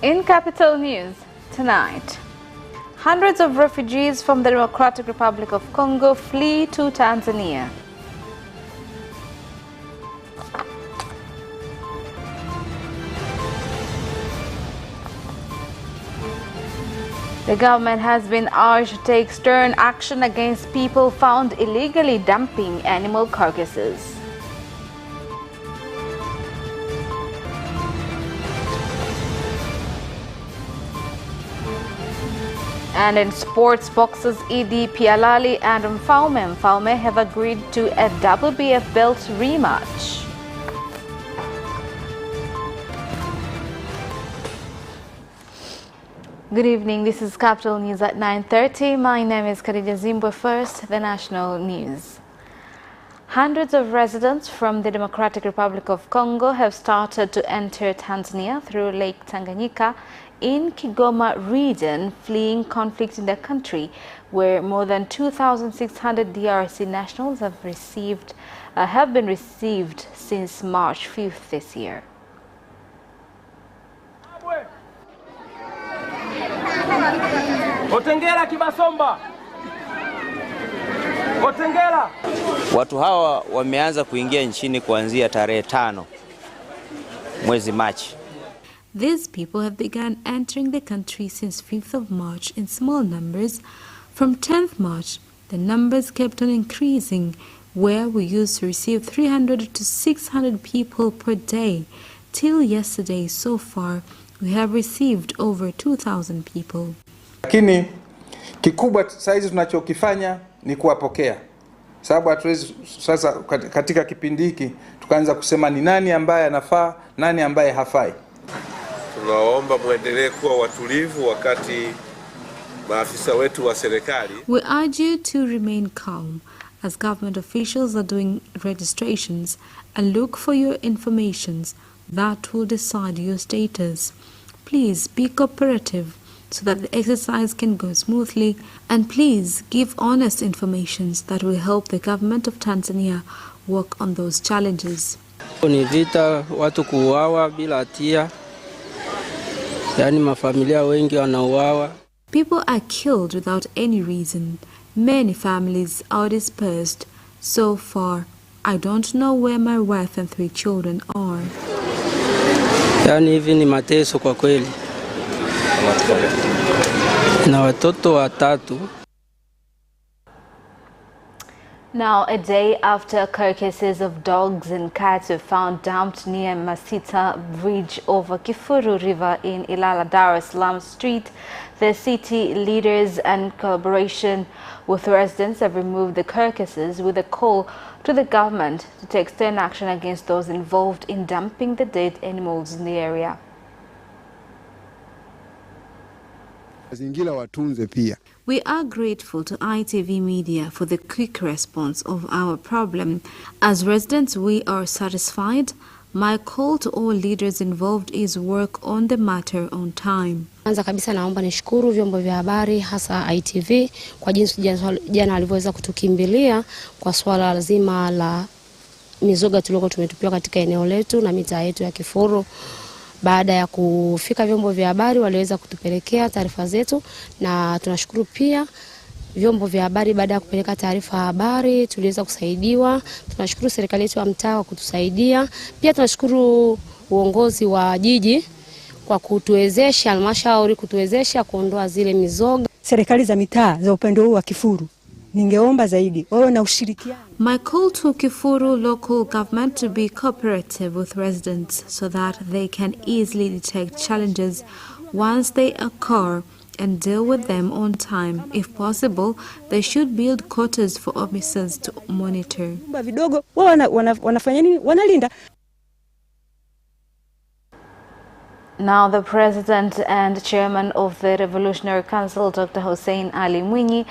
In Capital News tonight, hundreds of refugees from the Democratic Republic of Congo flee to Tanzania. The government has been urged to take stern action against people found illegally dumping animal carcasses. And in sports, boxers Idi Pialali and Mfaume have agreed to a WBF belt rematch. Good evening, this is Capital News at 9:30. My name is Khadija Zimbwe. First, the national news. Hundreds of residents from the Democratic Republic of Congo have started to enter Tanzania through Lake Tanganyika in Kigoma region, fleeing conflict in the country, where more than 2,600 DRC nationals have been received since March 5th this year. Otengela Kibasomba. Otengela. Watu hawa wameanza kuingia nchini kuanzia tarehe 5 mwezi Machi. These people have begun entering the country since 5th of March in small numbers. From 10th March, the numbers kept on increasing, where we used to receive 300 to 600 people per day. Till yesterday, so far, we have received over 2,000 people. Lakini kikubwa saizi tunachokifanya ni kuwapokea. Sababu hatuwezi sasa katika kipindi hiki tukaanza kusema ni nani ambaye anafaa, nani ambaye hafai. Tunaomba muendelee kuwa watulivu wakati maafisa wetu wa serikali. We urge you to remain calm as government officials are doing registrations and look for your informations that will decide your status. Please be cooperative so that the exercise can go smoothly, and please give honest information that will help the government of Tanzania work on those challenges. Ni vita, watu kuuawa bila hatia. Yani mafamilia wengi wanauawa. People are killed without any reason. Many families are dispersed. So far, I don't know where my wife and 3 children are. Yani hivi ni mateso kwa kweli. Na watoto 3. Now, a day after carcasses of dogs and cats were found dumped near Masita Bridge over Kifuru River in Ilala, Dar es Salaam Street, the city leaders and collaboration with residents have removed the carcasses with a call to the government to take stern action against those involved in dumping the dead animals in the area. We are grateful to ITV Media for the quick response of our problem. As residents, we are satisfied. My call to all leaders involved is work on the matter on time. Kwanza kabisa naomba nishukuru vyombo vya habari hasa ITV kwa jinsi jana walivyoweza kutukimbilia kwa swala lazima la mizoga tuliokuwa tumetupiwa katika eneo letu na mitaa yetu ya Kifuru. Baada ya kufika vyombo vya habari waliweza kutupelekea taarifa zetu, na tunashukuru pia vyombo vya habari. Baada ya kupeleka taarifa habari tuliweza kusaidiwa. Tunashukuru serikali yetu ya mtaa kwa kutusaidia. Pia tunashukuru uongozi wa jiji kwa kutuwezesha, halmashauri kutuwezesha kuondoa zile mizoga. Serikali za mitaa za upande huu wa Kifuru, ningeomba zaidi wawe na ushirikiano. My call to Kifuru local government to be cooperative with residents so that they can easily detect challenges once they occur and deal with them on time. If possible, they should build quarters for officers to monitor. Vidogo wanafanya nini? Wanalinda. Now, the President and Chairman of the Revolutionary Council, Dr. Hussein Ali Mwinyi,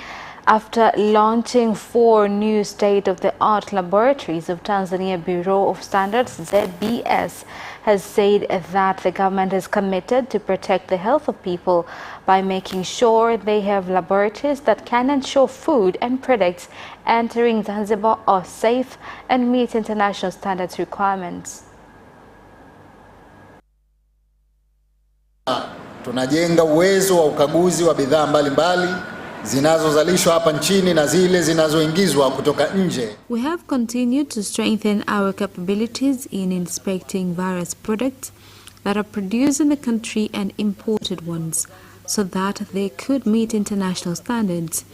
after launching 4 new state-of-the-art laboratories of Tanzania Bureau of Standards, ZBS, has said that the government is committed to protect the health of people by making sure they have laboratories that can ensure food and products entering Zanzibar are safe and meet international standards requirements. Tunajenga uwezo wa ukaguzi wa bidhaa mbalimbali zinazozalishwa hapa nchini na zile zinazoingizwa kutoka nje. We have continued to strengthen our capabilities in inspecting various products that are produced in the country and imported ones, so that they could meet international standards.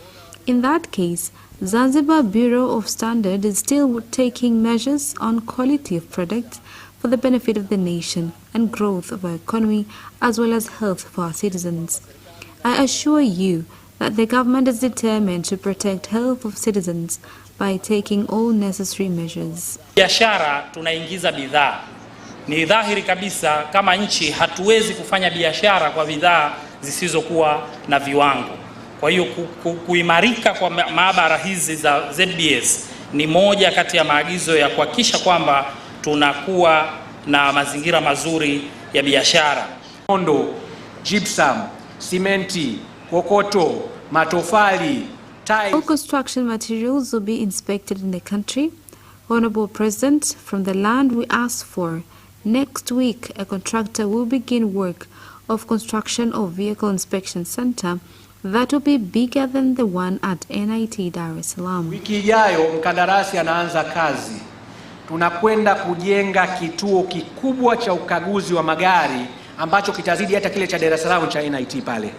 In that case, Zanzibar Bureau of Standards is still taking measures on quality of products for the benefit of the nation and growth of our economy, as well as health for our citizens. I assure you that the government is determined to protect health of citizens by taking all necessary measures. Biashara tunaingiza bidhaa. Ni dhahiri kabisa kama nchi hatuwezi kufanya biashara kwa bidhaa zisizokuwa na viwango. Kwa hiyo kuimarika kwa maabara hizi za ZBS ni moja kati ya maagizo ya kuhakikisha kwamba tunakuwa na mazingira mazuri ya biashara. Mondo, gypsum, simenti, kokoto, matofali, tiles. All construction materials will be inspected in the country. Honorable President, from the land we asked for, next week a contractor will begin work of construction of vehicle inspection center that will be bigger than the one at NIT Dar es Salaam. Wiki ijayo mkandarasi anaanza kazi. Tunakwenda kujenga kituo kikubwa cha ukaguzi wa magari ambacho kitazidi hata kile cha Dar es Salaam cha NIT pale.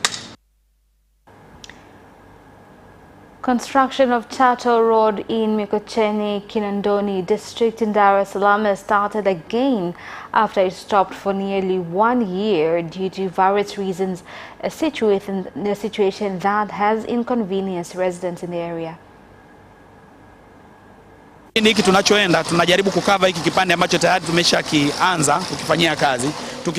Construction of Chato Road in Mikocheni, Kinondoni district in Dar es Salaam has started again after it stopped for nearly 1 year due to various reasons, a situation that has inconvenienced residents in the area. Hiki tunachoenda tunajaribu kukava hiki kipande ambacho tayari tumeshakianza kukifanyia kazi.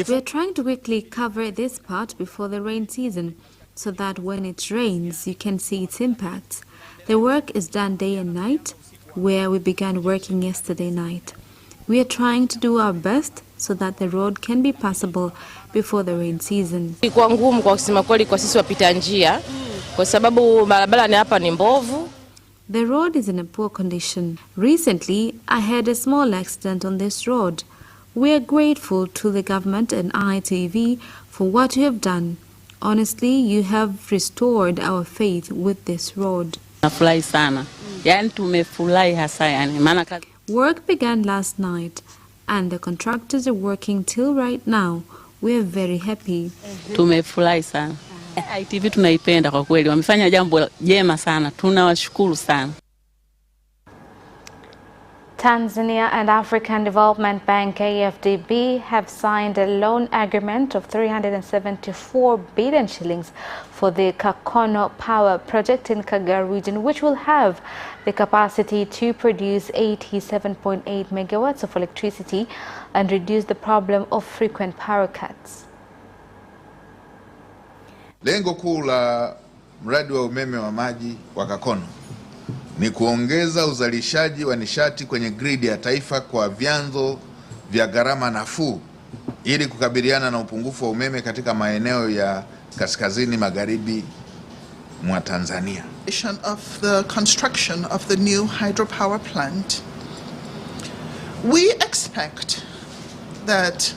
We are trying to quickly cover this part before the rain season, so that when it rains, you can see its impact. The work is done day and night, where we began working yesterday night. We are trying to do our best so that the road can be passable before the rain season. Kwa ngumu kwa kusema kweli kwa sisi wapita njia, kwa sababu barabara ni hapa ni mbovu. The road is in a poor condition. Recently, I had a small accident on this road. We are grateful to the government and ITV for what you have done. Honestly, you have restored our faith with this road. Nafurahi sana. Yani tumefurahi hasa yani. Maana work began last night and the contractors are working till right now. We are very happy. Tumefurahi sana. ITV tunaipenda kwa kweli. Wamefanya jambo jema sana. Tunawashukuru sana. Tanzania and African Development Bank AFDB have signed a loan agreement of 374 billion shillings for the Kakono Power Project in Kagera region, which will have the capacity to produce 87.8 megawatts of electricity and reduce the problem of frequent power cuts. Lengo kuu la mradi wa umeme wa maji wa Kakono ni kuongeza uzalishaji wa nishati kwenye gridi ya taifa kwa vyanzo vya gharama nafuu ili kukabiliana na upungufu wa umeme katika maeneo ya kaskazini magharibi mwa Tanzania. Of the construction of the new hydropower plant, we expect that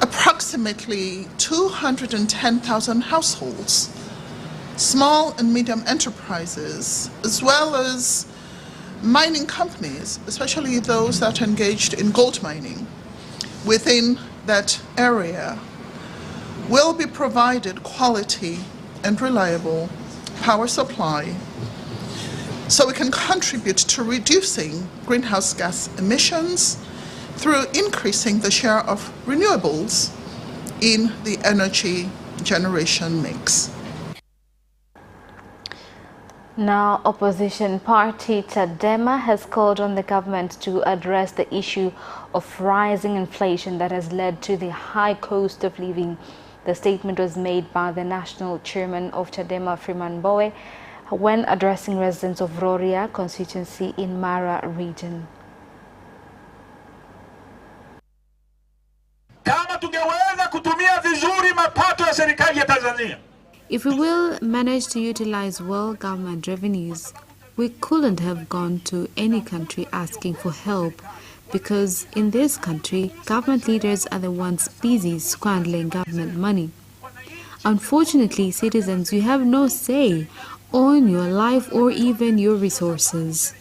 approximately 210,000 households, small and medium enterprises, as well as mining companies, especially those that are engaged in gold mining within that area, will be provided quality and reliable power supply so we can contribute to reducing greenhouse gas emissions through increasing the share of renewables in the energy generation mix. Now, opposition party Chadema has called on the government to address the issue of rising inflation that has led to the high cost of living. The statement was made by the national chairman of Chadema, Freeman Mbowe, when addressing residents of Rorya constituency in Mara region. Kama tungeweza kutumia vizuri mapato ya serikali ya Tanzania, if we will manage to utilize well government revenues, we couldn't have gone to any country asking for help. because in this country, government leaders are the ones busy squandering government money. Unfortunately, citizens, you have no say on your life or even your resources.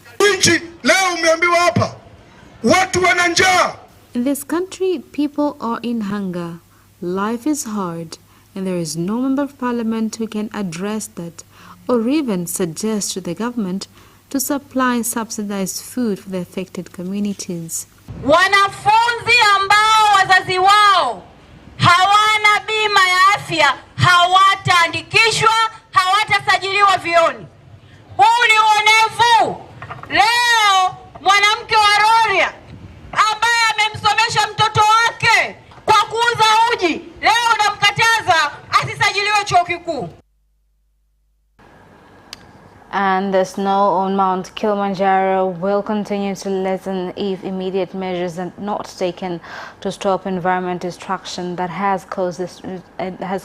In this country, people are in hunger, life is hard, and there is no member of parliament who can address that or even suggest to the government to supply subsidized food for the affected communities. Wanafunzi ambao wazazi wao hawana bima ya afya hawataandikishwa, hawatasajiliwa vioni. Huu ni uonevu. Leo mwanamke wa Rorya ambaye amemsomesha mtoto wake kwa kuuza uji, leo unamkataza asisajiliwe chuo kikuu. And the snow on Mount Kilimanjaro will continue to lessen if immediate measures are not taken to stop environment destruction that has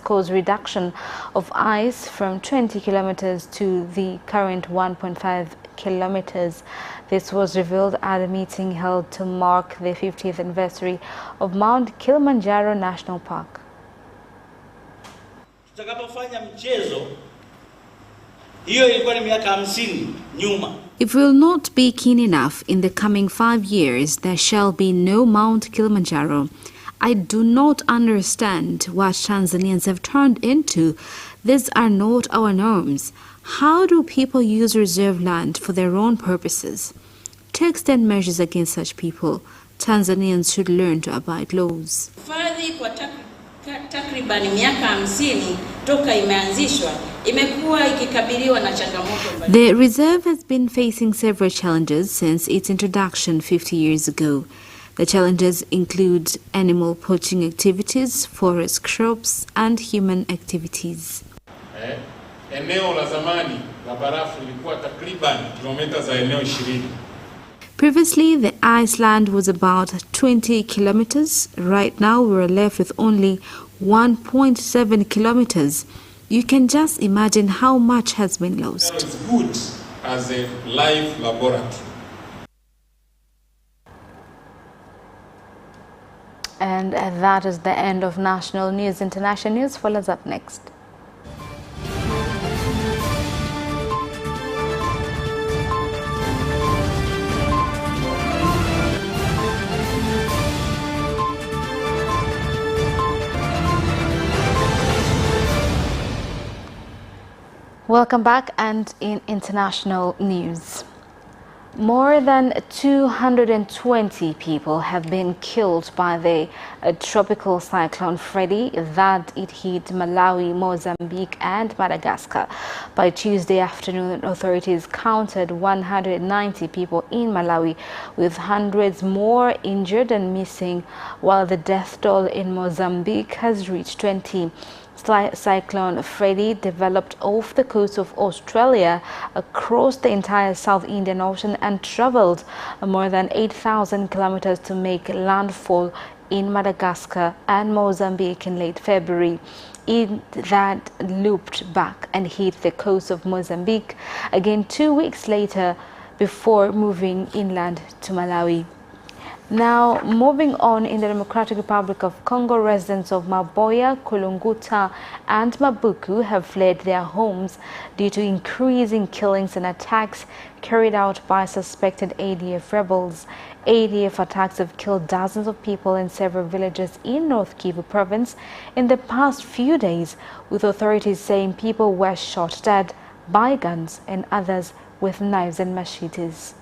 caused reduction of ice from 20 kilometers to the current 1.5 kilometers. This was revealed at a meeting held to mark the 50th anniversary of Mount Kilimanjaro National Park. Tutakapofanya mchezo hiyo ilikuwa ni miaka 50 nyuma. If we will not be keen enough in the coming 5 years, there shall be no Mount Kilimanjaro. I do not understand what Tanzanians have turned into. These are not our norms. How do people use reserve land for their own purposes? To extend measures against such people, Tanzanians should learn to abide laws. Hifadhi kwa takriban miaka 50 toka imeanzishwa imekuwa ikikabiliwa na changamoto mbalimbali. The reserve has been facing several challenges since its introduction 50 years ago. The challenges include animal poaching activities, forest crops, and human activities. Eneo la zamani la barafu lilikuwa takriban kilomita za eneo 20. Previously, the iceland was about 20 kilometers. Right now, we're left with only 1.7 kilometers. You can just imagine how much has been lost. It's good as a live laboratory. And that is the end of national news. International news follows up next. Welcome back, and in international news. More than 220 people have been killed by the tropical cyclone Freddy that it hit Malawi, Mozambique and Madagascar. By Tuesday afternoon, authorities counted 190 people in Malawi, with hundreds more injured and missing, while the death toll in Mozambique has reached 20. Cyclone Freddy developed off the coast of Australia across the entire South Indian Ocean and traveled more than 8,000 kilometers to make landfall in Madagascar and Mozambique in late February. It that looped back and hit the coast of Mozambique again 2 weeks later before moving inland to Malawi. Now, moving on, in the Democratic Republic of Congo, residents of Maboya, Kulunguta and Mabuku have fled their homes due to increasing killings and attacks carried out by suspected ADF rebels. ADF attacks have killed dozens of people in several villages in North Kivu province in the past few days, with authorities saying people were shot dead by guns and others with knives and machetes.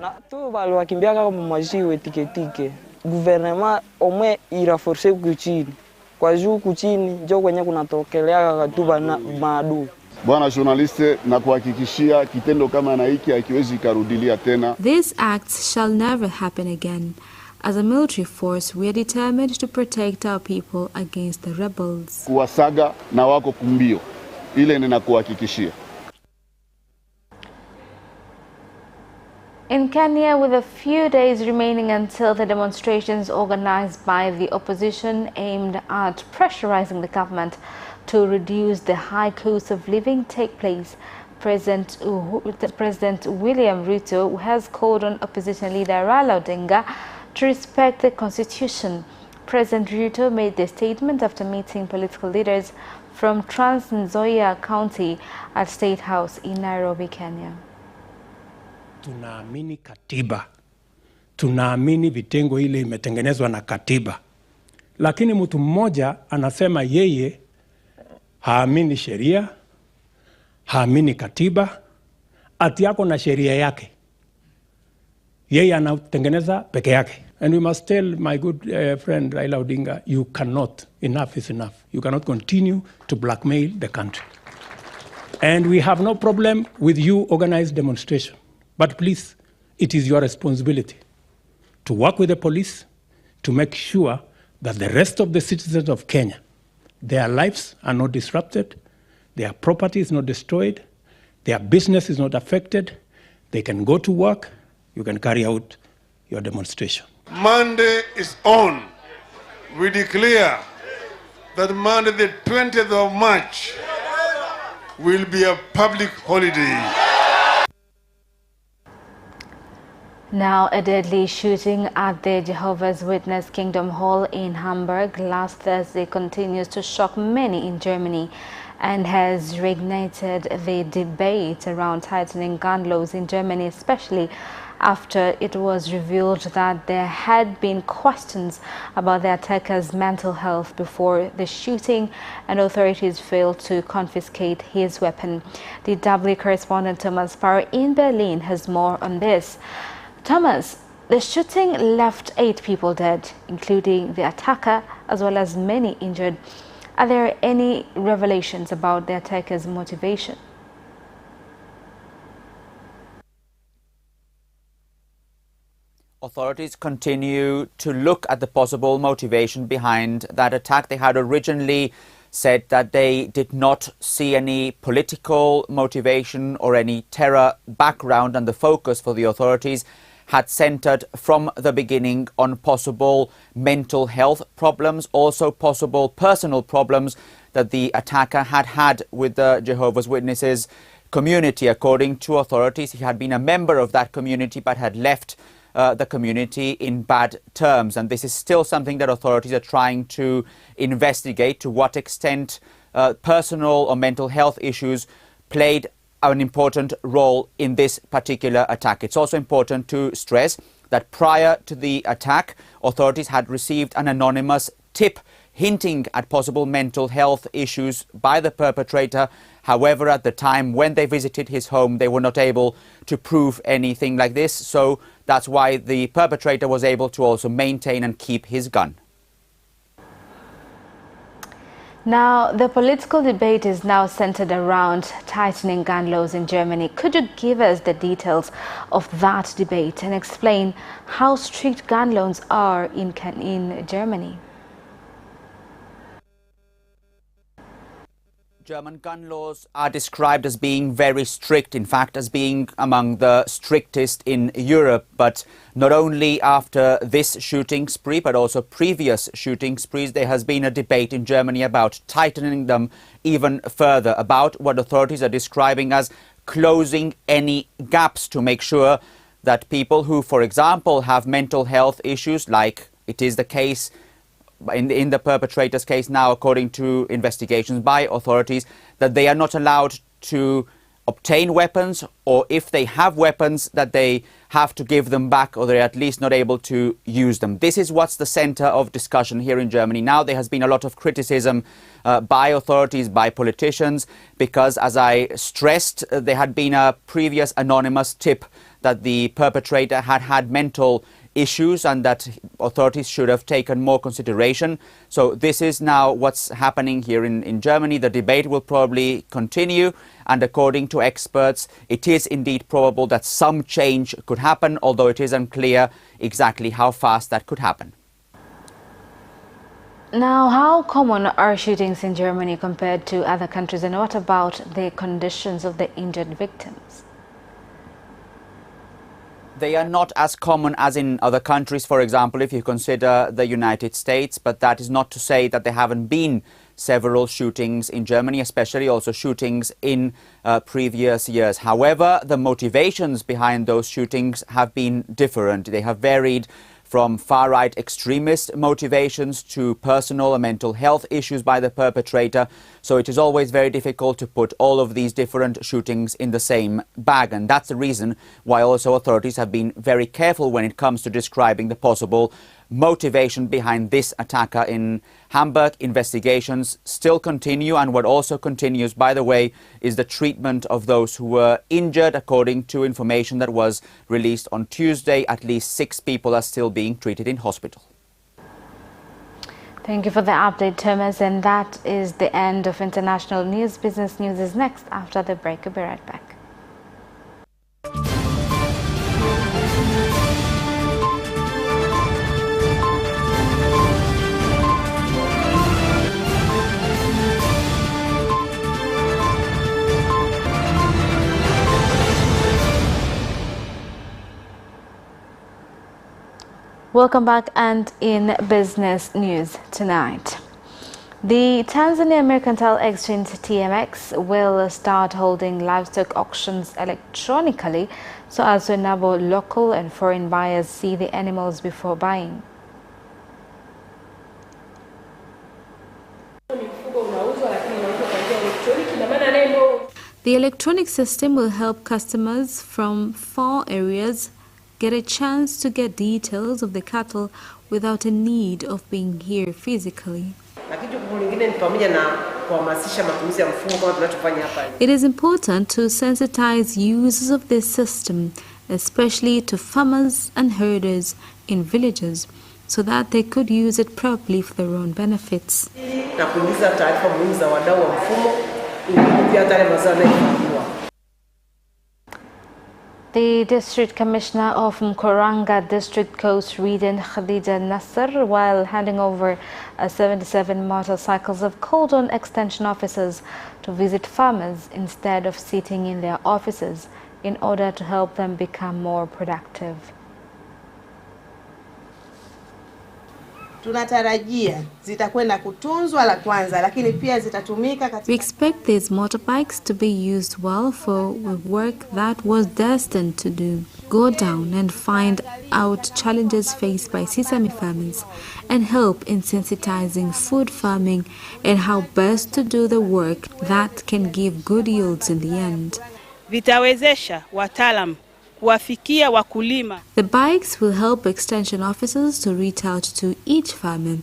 Na tu bali wakimbia kama majiwe tiketike. Gouvernement omwe iraforce kuchini. Kwa juu kuchini ndio kwenye kunatokelea katuba na maadu. Bwana journaliste, na kuhakikishia kitendo kama na hiki hakiwezi karudilia tena. These acts shall never happen again. As a military force, we are determined to protect our people against the rebels. Kuwasaga na wako kumbio. Ile ninakuhakikishia. In Kenya, with a few days remaining until the demonstrations organized by the opposition aimed at pressurizing the government to reduce the high cost of living take place, President William Ruto has called on opposition leader Raila Odinga to respect the constitution. President Ruto made the statement after meeting political leaders from Trans Nzoia County at State House in Nairobi, Kenya. Tunaamini katiba, tunaamini vitengo ile imetengenezwa na katiba, lakini mtu mmoja anasema yeye haamini sheria, haamini katiba, ati yako na sheria yake, yeye anatengeneza peke yake. And we must tell my good friend Raila Odinga, you cannot, enough is enough. You cannot continue to blackmail the country. And we have no problem with you organized demonstration. But please, it is your responsibility to work with the police to make sure that the rest of the citizens of Kenya, their lives are not disrupted, their property is not destroyed, their business is not affected, they can go to work, you can carry out your demonstration. Monday is on. We declare that Monday the 20th of March will be a public holiday. Now, a deadly shooting at the Jehovah's Witness Kingdom Hall in Hamburg last Thursday continues to shock many in Germany and has reignited the debate around tightening gun laws in Germany, especially after it was revealed that there had been questions about the attacker's mental health before the shooting and authorities failed to confiscate his weapon. The DW correspondent Thomas Parr in Berlin has more on this. Thomas, the shooting left 8 people dead, including the attacker, as well as many injured. Are there any revelations about the attacker's motivation? Authorities continue to look at the possible motivation behind that attack. They had originally said that they did not see any political motivation or any terror background, and the focus for the authorities had centered from the beginning on possible mental health problems, also possible personal problems that the attacker had had with the Jehovah's Witnesses community. According to authorities, he had been a member of that community but had left the community in bad terms. And this is still something that authorities are trying to investigate, to what extent personal or mental health issues played an important role in this particular attack. It's also important to stress that prior to the attack, authorities had received an anonymous tip hinting at possible mental health issues by the perpetrator. However, at the time when they visited his home, they were not able to prove anything like this. So that's why the perpetrator was able to also maintain and keep his gun. Now, the political debate is now centered around tightening gun laws in Germany. Could you give us the details of that debate and explain how strict gun laws are in Germany? German gun laws are described as being very strict, in fact, as being among the strictest in Europe. But not only after this shooting spree, but also previous shooting sprees, there has been a debate in Germany about tightening them even further, about what authorities are describing as closing any gaps to make sure that people who, for example, have mental health issues, like it is the case in the perpetrator's case now, according to investigations by authorities, that they are not allowed to obtain weapons, or if they have weapons, that they have to give them back, or they're at least not able to use them. This is what's the center of discussion here in Germany. Now, there has been a lot of criticism by authorities, by politicians, because, as I stressed, there had been a previous anonymous tip that the perpetrator had had mental issues and that authorities should have taken more consideration. So this is now what's happening here in Germany. The debate will probably continue, and according to experts, it is indeed probable that some change could happen, although it is unclear exactly how fast that could happen. Now, how common are shootings in Germany compared to other countries, and what about the conditions of the injured victims? They are not as common as in other countries, for example, if you consider the United States, but that is not to say that there haven't been several shootings in Germany, especially also shootings in previous years. However, the motivations behind those shootings have been different. They have varied from far-right extremist motivations to personal and mental health issues by the perpetrator. So it is always very difficult to put all of these different shootings in the same bag. And that's the reason why also authorities have been very careful when it comes to describing the possible motivation behind this attacker in Hamburg. Investigations still continue, and what also continues, by the way, is the treatment of those who were injured. According to information that was released on Tuesday, at least 6 people are still being treated in hospital. Thank you for the update, Thomas. And that is the end of international news. Business news is next after the break. We'll be right back. Welcome back, and in business news tonight, the Tanzania Mercantile Exchange TMX will start holding livestock auctions electronically so as to enable local and foreign buyers see the animals before buying. The electronic system will help customers from far areas get a chance to get details of the cattle without a need of being here physically. It is important to sensitize users of this system, especially to farmers and herders in villages, so that they could use it properly for their own benefits. The District Commissioner of Mkuranga District Coast Region, Khadija Nasser, while handing over 77 motorcycles, have called on extension officers to visit farmers instead of sitting in their offices in order to help them become more productive. Tunatarajia zitakwenda kutunzwa la kwanza, lakini pia zitatumika katika. We expect these motorbikes to be used well for work that was destined to go down and find out challenges faced by Sesame farmers and help in sensitizing food farming and how best to do the work that can give good yields in the end. Vitawezesha wataalamu kuwafikia wakulima. The bikes will help extension officers to reach out to each farmer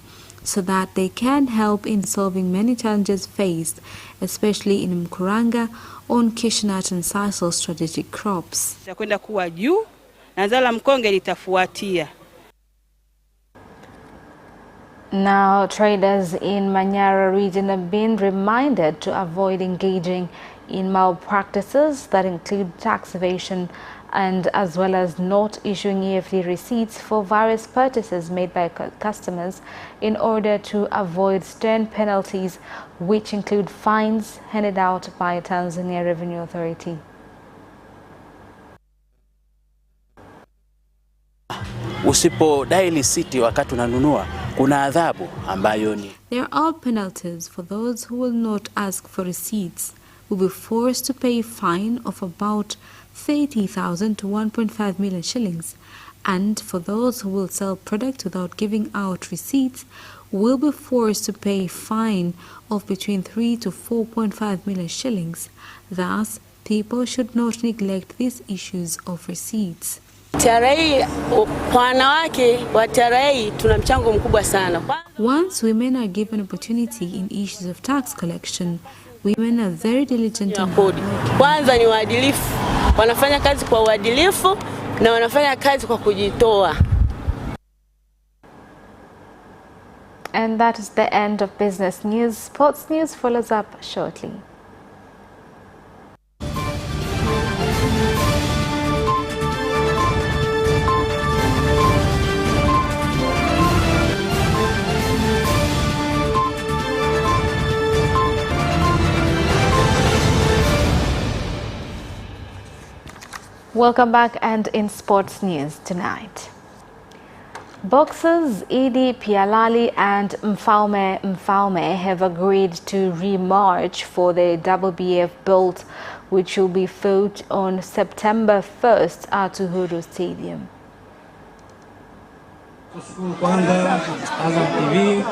so that they can help in solving many challenges faced, especially in Mkuranga on cashewnut and sisal strategic crops. Itakwenda kuwa juu na zao la mkonge litafuatia. Now, traders in Manyara region have been reminded to avoid engaging in malpractices that include tax evasion and as well as not issuing EFD receipts for various purchases made by customers in order to avoid stern penalties, which include fines handed out by Tanzania Revenue Authority. Usipodai risiti wakati unanunua kuna adhabu ambayo ni. There are penalties for those who will not ask for receipts. Will be forced to pay a fine of about 30,000 to 1.5 million shillings, and for those who will sell products without giving out receipts will be forced to pay a fine of between 3 to 4.5 million shillings. Thus, people should not neglect these issues of receipts. Once women are given opportunity in issues of tax collection, women are very diligent and kwanza ni waadilifu, wanafanya kazi kwa uadilifu na wanafanya kazi kwa kujitoa. And that is the end of business news. Sports news follows up shortly. Welcome back, and in sports news tonight, Boxers Idi Pialali and Mfaume Mfaume have agreed to rematch for the WBF belt, which will be fought on September 1st at Uhuru Stadium. Kwanza Azam TV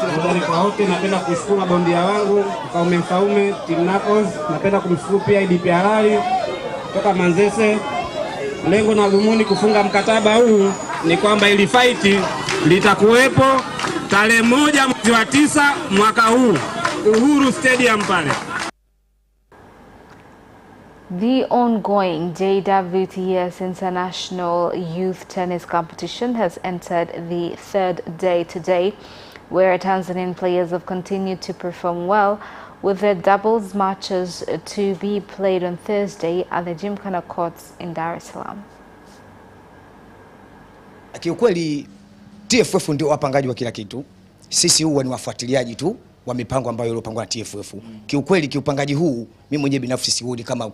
nadhani kwa wote, napenda kushukuru bondia wangu Mfaume Mfaume Team Knuckles, napenda kumshukuru pia Idi Pialali kutoka Manzese. Lengo na dhumuni kufunga mkataba huu ni kwamba ili fight litakuwepo tarehe 1 mwezi wa 9 mwaka huu Uhuru Stadium pale. The ongoing JWTS International Youth Tennis Competition has entered the third day today, where Tanzanian players have continued to perform well, with their doubles matches to be played on Thursday at the Gymkhana Courts in Dar es Salaam. Kiukweli TFF ndio wapangaji wa kila kitu. Sisi huwa ni wafuatiliaji tu wa mipango ambayo iliyopangwa na TFF. Kiukweli kiupangaji huu mimi mwenyewe binafsi sioni kama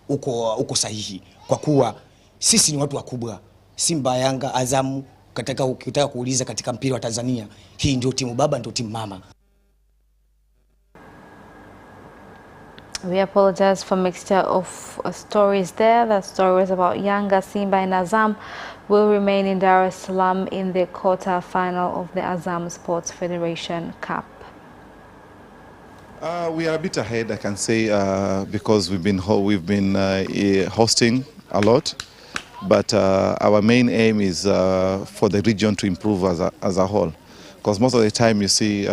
uko sahihi, kwa kuwa sisi ni watu wakubwa. Simba, Yanga, Azamu, ukitaka kuuliza katika mpira wa Tanzania, hii ndio timu baba, ndio timu mama. We apologize for mixture of stories there. The stories about Yanga, Simba and Azam will remain in Dar es Salaam in the quarter-final of the Azam Sports Federation Cup. We are a bit ahead, I can say, because we've been hosting a lot. But our main aim is for the region to improve as a whole. Because most of the time, you see,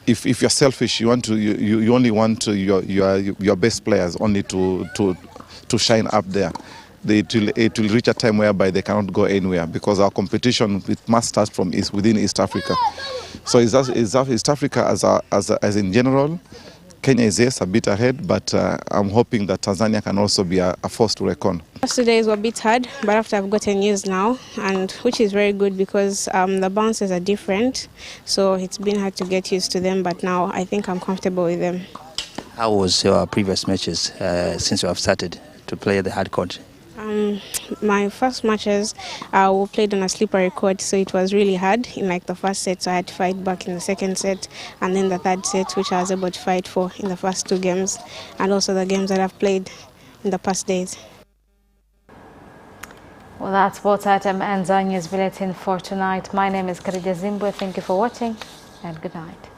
if you're selfish, you only want your best players only to shine up there. It will reach a time whereby they cannot go anywhere, because our competition must start from within East Africa. So East Africa as in general, Kenya is yes, a bit ahead, but I'm hoping that Tanzania can also be a force to reckon. First 2 days were a bit hard, but after I've gotten used now, and which is very good because the bounces are different, so it's been hard to get used to them, but now I think I'm comfortable with them. How was your previous matches since you have started to play the hard court? My first matches we played on a slippery court, so it was really hard in like the first set, so I had to fight back in the second set, and then the third set, which I was able to fight for in the first 2 games, and also the games that I've played in the past days. Well, that's Sports Item ends our news bulletin for tonight. My name is Khadija Zimbwe. Thank you for watching and good night.